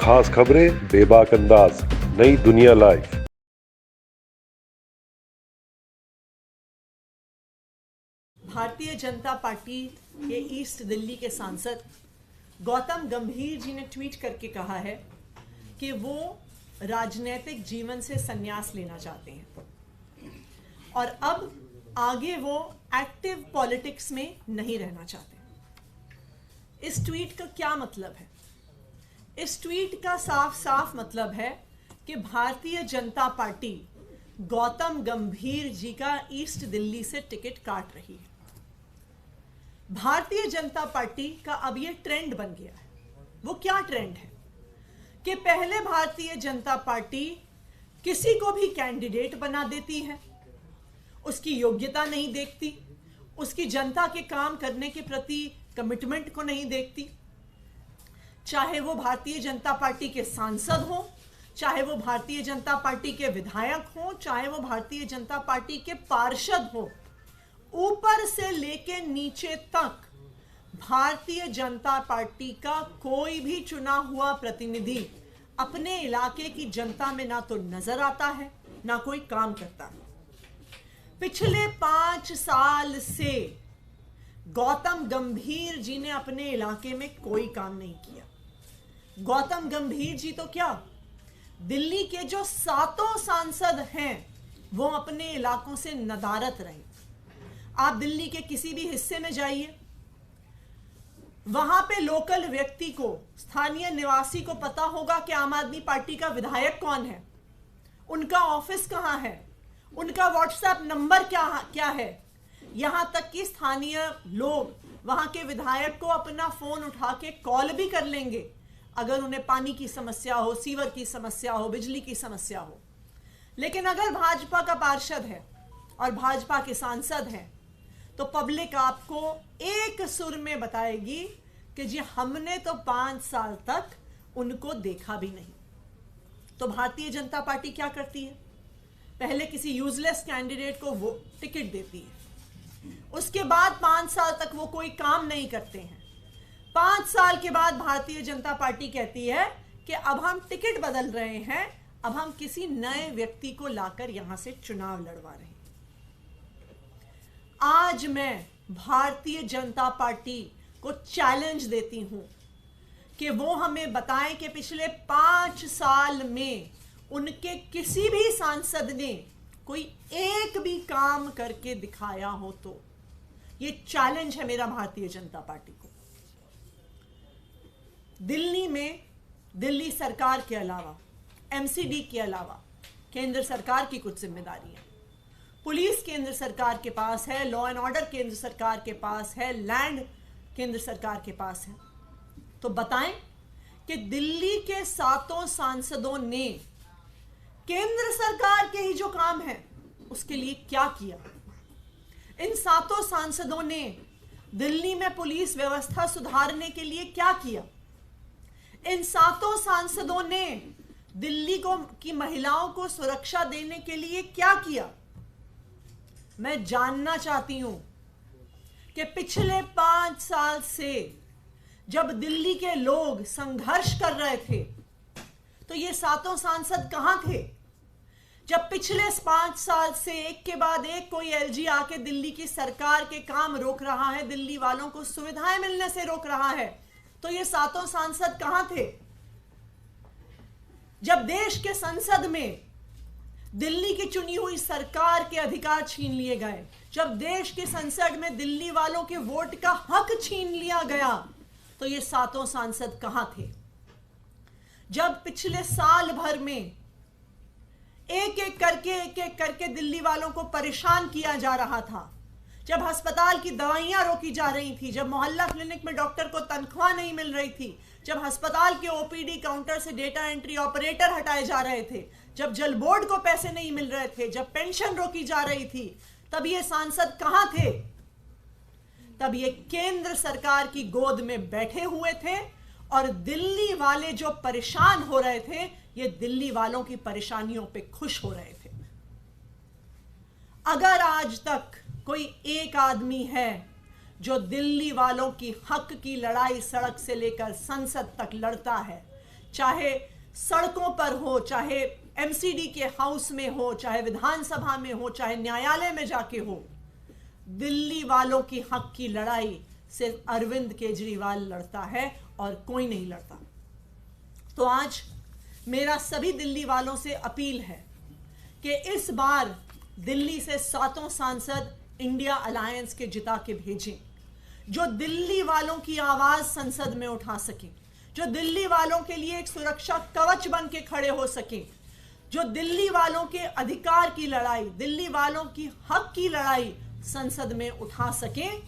खास खबरें बेबाक अंदाज, नई दुनिया लाइव। भारतीय जनता पार्टी के ईस्ट दिल्ली के सांसद गौतम गंभीर जी ने ट्वीट करके कहा है कि वो राजनीतिक जीवन से संन्यास लेना चाहते हैं और अब आगे वो एक्टिव पॉलिटिक्स में नहीं रहना चाहते। इस ट्वीट का क्या मतलब है? इस ट्वीट का साफ साफ मतलब है कि भारतीय जनता पार्टी गौतम गंभीर जी का ईस्ट दिल्ली से टिकट काट रही है। भारतीय जनता पार्टी का अब ये ट्रेंड बन गया है। वो क्या ट्रेंड है कि पहले भारतीय जनता पार्टी किसी को भी कैंडिडेट बना देती है, उसकी योग्यता नहीं देखती, उसकी जनता के काम करने के प्रति कमिटमेंट को नहीं देखती, चाहे वो भारतीय जनता पार्टी के सांसद हो, चाहे वो भारतीय जनता पार्टी के विधायक हो, चाहे वो भारतीय जनता पार्टी के पार्षद हो, ऊपर से लेके नीचे तक भारतीय जनता पार्टी का कोई भी चुना हुआ प्रतिनिधि अपने इलाके की जनता में ना तो नजर आता है, ना कोई काम करता है। पिछले 5 साल से गौतम गंभीर जी ने अपने इलाके में कोई काम नहीं किया। गौतम गंभीर जी तो क्या, दिल्ली के जो 7 सांसद हैं वो अपने इलाकों से नदारत रहे। आप दिल्ली के किसी भी हिस्से में जाइए, वहां पे लोकल व्यक्ति को, स्थानीय निवासी को पता होगा कि आम आदमी पार्टी का विधायक कौन है, उनका ऑफिस कहां है, उनका व्हाट्सएप नंबर क्या है। यहां तक कि स्थानीय लोग वहां के विधायक को अपना फोन उठा के कॉल भी कर लेंगे अगर उन्हें पानी की समस्या हो, सीवर की समस्या हो, बिजली की समस्या हो। लेकिन अगर भाजपा का पार्षद है और भाजपा के सांसद हैं तो पब्लिक आपको एक सुर में बताएगी कि जी हमने तो 5 साल तक उनको देखा भी नहीं। तो भारतीय जनता पार्टी क्या करती है? पहले किसी यूजलेस कैंडिडेट को वो टिकट देती है, उसके बाद 5 साल तक वो कोई काम नहीं करते हैं। 5 साल के बाद भारतीय जनता पार्टी कहती है कि अब हम टिकट बदल रहे हैं, अब हम किसी नए व्यक्ति को लाकर यहां से चुनाव लड़वा रहे हैं। आज मैं भारतीय जनता पार्टी को चैलेंज देती हूं कि वो हमें बताएं कि पिछले 5 साल में उनके किसी भी सांसद ने कोई एक भी काम करके दिखाया हो। तो ये चैलेंज है मेरा भारतीय जनता पार्टी को। दिल्ली में दिल्ली सरकार के अलावा, एमसीडी के अलावा केंद्र सरकार की कुछ जिम्मेदारियां, पुलिस केंद्र सरकार के पास है, लॉ एंड ऑर्डर केंद्र सरकार के पास है, लैंड केंद्र सरकार के पास है। तो बताएं कि दिल्ली के 7 सांसदों ने केंद्र सरकार के ही जो काम है उसके लिए क्या किया। इन 7 सांसदों ने दिल्ली में पुलिस व्यवस्था सुधारने के लिए क्या किया। इन 7 सांसदों ने दिल्ली की महिलाओं को सुरक्षा देने के लिए क्या किया। मैं जानना चाहती हूं कि पिछले 5 साल से जब दिल्ली के लोग संघर्ष कर रहे थे तो ये 7 सांसद कहां थे? जब पिछले 5 साल से एक के बाद एक कोई एलजी आके दिल्ली की सरकार के काम रोक रहा है, दिल्ली वालों को सुविधाएं मिलने से रोक रहा है, तो ये 7 सांसद कहां थे? जब देश के संसद में दिल्ली की चुनी हुई सरकार के अधिकार छीन लिए गए, जब देश के संसद में दिल्ली वालों के वोट का हक छीन लिया गया, तो ये 7 सांसद कहां थे? जब पिछले साल भर में एक एक करके दिल्ली वालों को परेशान किया जा रहा था, जब अस्पताल की दवाइयां रोकी जा रही थी, जब मोहल्ला क्लिनिक में डॉक्टर को तनख्वाह नहीं मिल रही थी, जब अस्पताल के ओपीडी काउंटर से डेटा एंट्री ऑपरेटर हटाए जा रहे थे, जब जल बोर्ड को पैसे नहीं मिल रहे थे, जब पेंशन रोकी जा रही थी, तब ये सांसद कहां थे? तब ये केंद्र सरकार की गोद में बैठे हुए थे और दिल्ली वाले जो परेशान हो रहे थे, ये दिल्ली वालों की परेशानियों पे खुश हो रहे थे। अगर आज तक कोई एक आदमी है जो दिल्ली वालों की हक की लड़ाई सड़क से लेकर संसद तक लड़ता है, चाहे सड़कों पर हो, चाहे एमसीडी के हाउस में हो, चाहे विधानसभा में हो, चाहे न्यायालय में जाके हो, दिल्ली वालों की हक की लड़ाई सिर्फ अरविंद केजरीवाल लड़ता है और कोई नहीं लड़ता। तो आज मेरा सभी दिल्ली वालों से अपील है कि इस बार दिल्ली से 7 सांसद इंडिया अलायंस के जिता के भेजें, जो दिल्ली वालों की आवाज संसद में उठा सकें, जो दिल्ली वालों के लिए एक सुरक्षा कवच बन के खड़े हो सकें, जो दिल्ली वालों के अधिकार की लड़ाई, दिल्ली वालों की हक की लड़ाई संसद में उठा सकें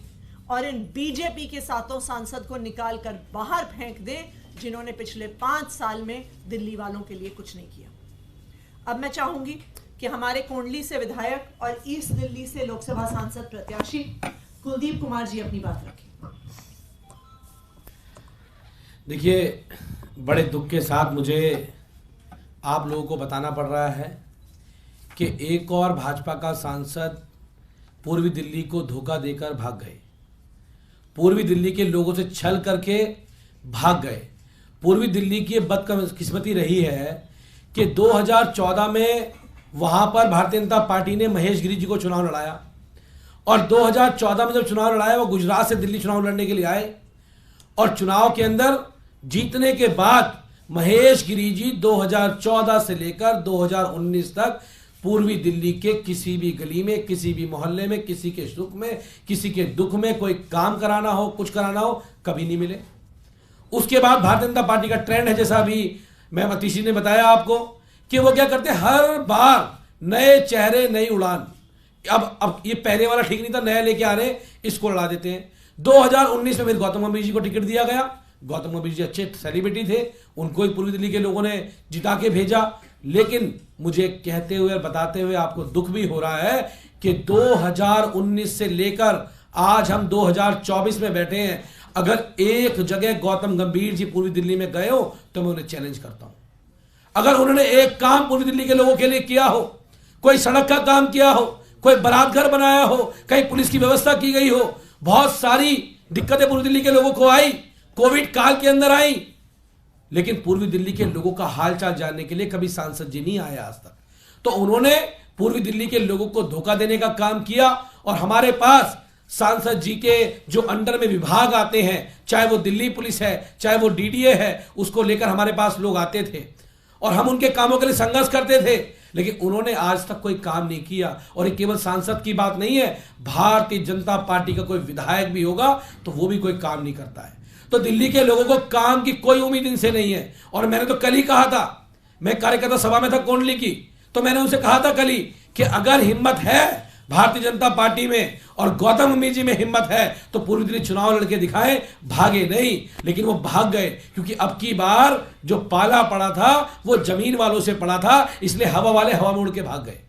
और इन बीजेपी के 7 सांसद को निकाल कर बाहर फेंक दें, जिन्होंने पिछले 5 साल में दिल्ली वालों के लिए कुछ नहीं किया। अब मैं चाहूंगी कि हमारे कोंडली से विधायक और ईस्ट दिल्ली से लोकसभा सांसद प्रत्याशी कुलदीप कुमार जी अपनी बात रखें। देखिए, बड़े दुख के साथ मुझे आप लोगों को बताना पड़ रहा है कि एक और भाजपा का सांसद पूर्वी दिल्ली को धोखा देकर भाग गए, पूर्वी दिल्ली के लोगों से छल करके भाग गए। पूर्वी दिल्ली की बदकिस्मती रही है कि 2014 में वहां पर भारतीय जनता पार्टी ने महेश गिरी जी को चुनाव लड़ाया और 2014 में जब चुनाव लड़ाया वो गुजरात से दिल्ली चुनाव लड़ने के लिए आए और चुनाव के अंदर जीतने के बाद महेश गिरी जी 2014 से लेकर 2019 तक पूर्वी दिल्ली के किसी भी गली में, किसी भी मोहल्ले में, किसी के सुख में, किसी के दुख में कोई काम कराना हो, कुछ कराना हो, कभी नहीं मिले। उसके बाद भारतीय जनता पार्टी का ट्रेंड है, जैसा अभी मैं मतीशी ने बताया आपको, कि वो क्या करते हैं, हर बार नए चेहरे, नई उड़ान। अब ये पहले वाला ठीक नहीं था, नया लेके आ रहे हैं, इसको लड़ा देते हैं। 2019 में मेरे गौतम गंभीर जी को टिकट दिया गया। गौतम गंभीर जी अच्छे सेलिब्रिटी थे, उनको ही पूर्वी दिल्ली के लोगों ने जिता के भेजा। लेकिन मुझे कहते हुए और बताते हुए आपको दुख भी हो रहा है कि 2019 से लेकर आज हम 2024 में बैठे हैं। अगर एक जगह गौतम गंभीर जी पूर्वी दिल्ली में गए हो तो मैं उन्हें चैलेंज करता हूं। अगर उन्होंने एक काम पूर्वी दिल्ली के लोगों के लिए किया हो, कोई सड़क का काम किया हो, कोई बारात घर बनाया हो, कहीं पुलिस की व्यवस्था की गई हो, बहुत सारी दिक्कतें पूर्वी दिल्ली के लोगों को आई, कोविड काल के अंदर आई, लेकिन पूर्वी दिल्ली के लोगों का हालचाल जानने के लिए कभी सांसद जी नहीं आए आज तक। तो उन्होंने पूर्वी दिल्ली के लोगों को धोखा देने का काम किया और हमारे पास सांसद जी के जो अंडर में विभाग आते हैं, चाहे वो दिल्ली पुलिस है, चाहे वो डीडीए है, उसको लेकर हमारे पास लोग आते थे और हम उनके कामों के लिए संघर्ष करते थे, लेकिन उन्होंने आज तक कोई काम नहीं किया। और ये केवल सांसद की बात नहीं है, भारतीय जनता पार्टी का कोई विधायक भी होगा तो वो भी कोई काम नहीं करता है। तो दिल्ली के लोगों को काम की कोई उम्मीद इनसे नहीं है। और मैंने तो कल ही कहा था, मैं कार्यकर्ता सभा में था कोंडली की, तो मैंने उनसे कहा था कल ही कि अगर हिम्मत है भारतीय जनता पार्टी में और गौतम गंभीर जी में हिम्मत है तो पूर्वी दिल्ली चुनाव लड़के दिखाएं, भागे नहीं। लेकिन वो भाग गए क्योंकि अब की बार जो पाला पड़ा था वो जमीन वालों से पड़ा था, इसलिए हवा वाले हवा में उड़ के भाग गए।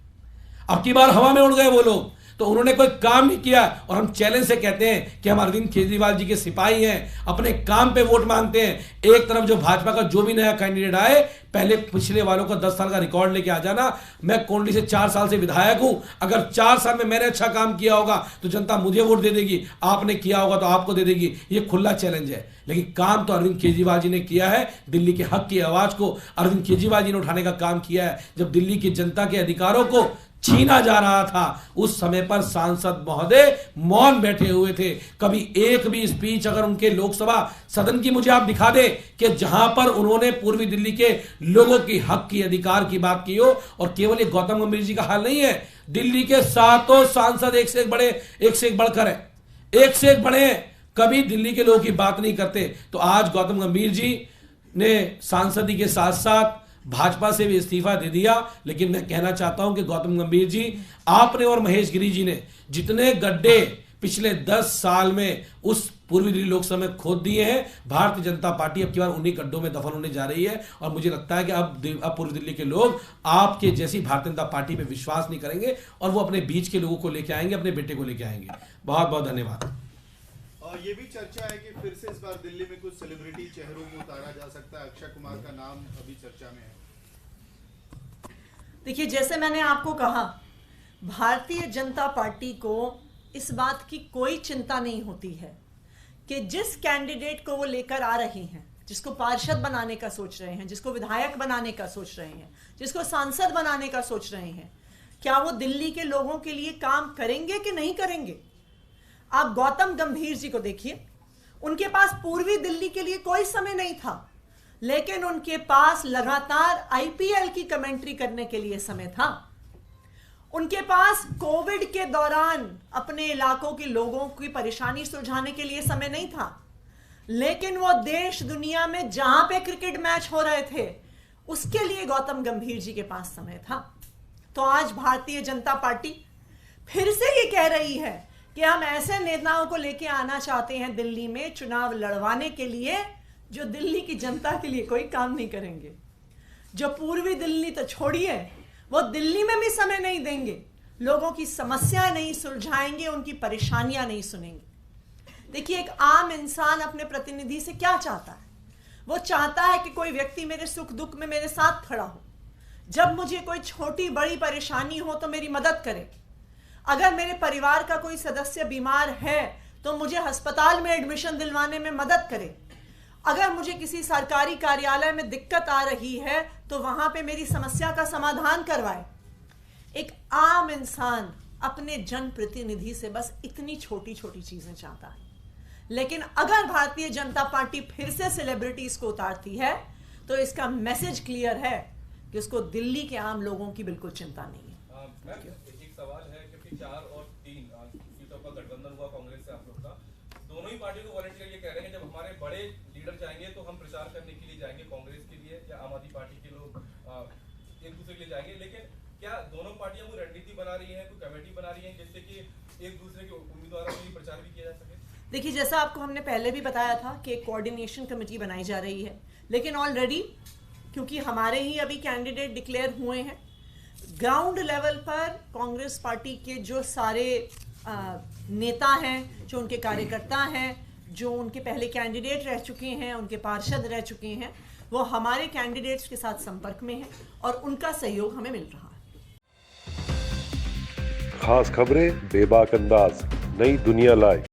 अब की बार हवा में उड़ गए वो लोग, तो उन्होंने कोई काम नहीं किया। और हम चैलेंज से कहते हैं कि हम अरविंद केजरीवाल जी के सिपाही हैं, अपने काम पे वोट मांगते हैं। एक तरफ जो भाजपा का जो भी नया कैंडिडेट आए, पहले पिछले वालों का 10 साल का रिकॉर्ड लेके आ जाना। मैं कोंडली से 4 साल से विधायक हूं, अगर 4 साल में मैंने अच्छा काम किया होगा तो जनता मुझे वोट दे देगी, आपने किया होगा तो आपको दे देगी। ये खुला चैलेंज है। लेकिन काम तो अरविंद केजरीवाल जी ने किया है। दिल्ली के हक की आवाज को अरविंद केजरीवाल जी ने उठाने का काम किया है। जब दिल्ली की जनता के अधिकारों को छीना जा रहा था, उस समय पर सांसद महोदय मौन बैठे हुए थे। कभी एक भी स्पीच अगर उनके लोकसभा सदन की मुझे आप दिखा दे कि जहां पर उन्होंने पूर्वी दिल्ली के लोगों की हक की अधिकार की बात की हो। और केवल ये गौतम गंभीर जी का हाल नहीं है, दिल्ली के 7 सांसद एक से एक बड़े, एक से एक बढ़कर है, एक से एक बड़े हैं, कभी दिल्ली के लोगों की बात नहीं करते। तो आज गौतम गंभीर जी ने सांसदी के साथ साथ भाजपा से भी इस्तीफा दे दिया। लेकिन मैं कहना चाहता हूं कि गौतम गंभीर जी, आपने और महेश गिरी जी ने जितने गड्ढे पिछले 10 साल में उस पूर्वी दिल्ली लोकसभा में खोद दिए हैं, भारतीय जनता पार्टी अब की बार उन्हीं गड्ढों में दफन होने जा रही है। और मुझे लगता है कि अब पूर्वी दिल्ली के लोग आपके जैसी भारतीय जनता पार्टी पे विश्वास नहीं करेंगे और वो अपने बीच के लोगों को लेकर आएंगे, अपने बेटे को लेकर आएंगे। बहुत बहुत धन्यवाद। और ये भी चर्चा है कि फिर से इस बार दिल्ली में कुछ सेलिब्रिटी चेहरों को उतारा जा सकता है। अक्षय कुमार का नाम अभी चर्चा में है। देखिए, जैसे मैंने आपको कहा, भारतीय जनता पार्टी को इस बात की कोई चिंता नहीं होती है कि जिस कैंडिडेट को वो लेकर आ रहे हैं, जिसको पार्षद बनाने का सोच रहे हैं, जिसको विधायक बनाने का सोच रहे हैं, जिसको सांसद बनाने का सोच रहे हैं, क्या वो दिल्ली के लोगों के लिए काम करेंगे कि नहीं करेंगे? आप गौतम गंभीर जी को देखिए, उनके पास पूर्वी दिल्ली के लिए कोई समय नहीं था, लेकिन उनके पास लगातार आईपीएल की कमेंट्री करने के लिए समय था। उनके पास कोविड के दौरान अपने इलाकों के लोगों की परेशानी सुलझाने के लिए समय नहीं था, लेकिन वो देश दुनिया में जहां पे क्रिकेट मैच हो रहे थे उसके लिए गौतम गंभीर जी के पास समय था। तो आज भारतीय जनता पार्टी फिर से ये कह रही है कि हम ऐसे नेताओं को लेके आना चाहते हैं दिल्ली में चुनाव लड़वाने के लिए जो दिल्ली की जनता के लिए कोई काम नहीं करेंगे, जो पूर्वी दिल्ली तो छोड़िए, वो दिल्ली में भी समय नहीं देंगे, लोगों की समस्याएं नहीं सुलझाएंगे, उनकी परेशानियां नहीं सुनेंगे। देखिए, एक आम इंसान अपने प्रतिनिधि से क्या चाहता है? वो चाहता है कि कोई व्यक्ति मेरे सुख दुख में मेरे साथ खड़ा हो, जब मुझे कोई छोटी बड़ी परेशानी हो तो मेरी मदद करे, अगर मेरे परिवार का कोई सदस्य बीमार है तो मुझे अस्पताल में एडमिशन दिलवाने में मदद करे, अगर मुझे किसी सरकारी कार्यालय में दिक्कत आ रही है तो वहां पे मेरी समस्या का समाधान करवाए। एक आम इंसान अपने जनप्रतिनिधि से बस इतनी छोटी छोटी चीजें चाहता है। लेकिन अगर भारतीय जनता पार्टी फिर से सेलिब्रिटीज को उतारती है तो इसका मैसेज क्लियर है कि उसको दिल्ली के आम लोगों की बिल्कुल चिंता नहीं है। मैम, एक सवाल है, क्योंकि 4 और 3 सीटों का गठबंधन हुआ कांग्रेस से आप लोग का, दोनों ही पार्टी को वॉलंटियर ये कह रहे हैं जब हमारे बड़े लीडर जाएंगे तो हम प्रचार करने के लिए जाएंगे, कांग्रेस के लिए या आम आदमी पार्टी के लोग एक दूसरे के लिए जाएंगे, लेकिन क्या दोनों पार्टियां कोई रणनीति बना रही हैं, कोई कमेटी बना रही हैं जिससे कि एक दूसरे के उम्मीदवारों के लिए प्रचार भी किया जा सके? देखिए, जैसा आपको हमने पहले भी बताया था कि एक कोऑर्डिनेशन कमेटी बनाई जा रही है, लेकिन ऑलरेडी क्योंकि हमारे ही अभी कैंडिडेट डिक्लेयर हुए हैं, ग्राउंड लेवल पर कांग्रेस पार्टी के जो सारे नेता हैं, जो उनके कार्यकर्ता हैं, जो उनके पहले कैंडिडेट रह चुके हैं, उनके पार्षद रह चुके हैं, वो हमारे कैंडिडेट्स के साथ संपर्क में हैं और उनका सहयोग हमें मिल रहा है। खास खबरें बेबाक अंदाज, नई दुनिया लाइव।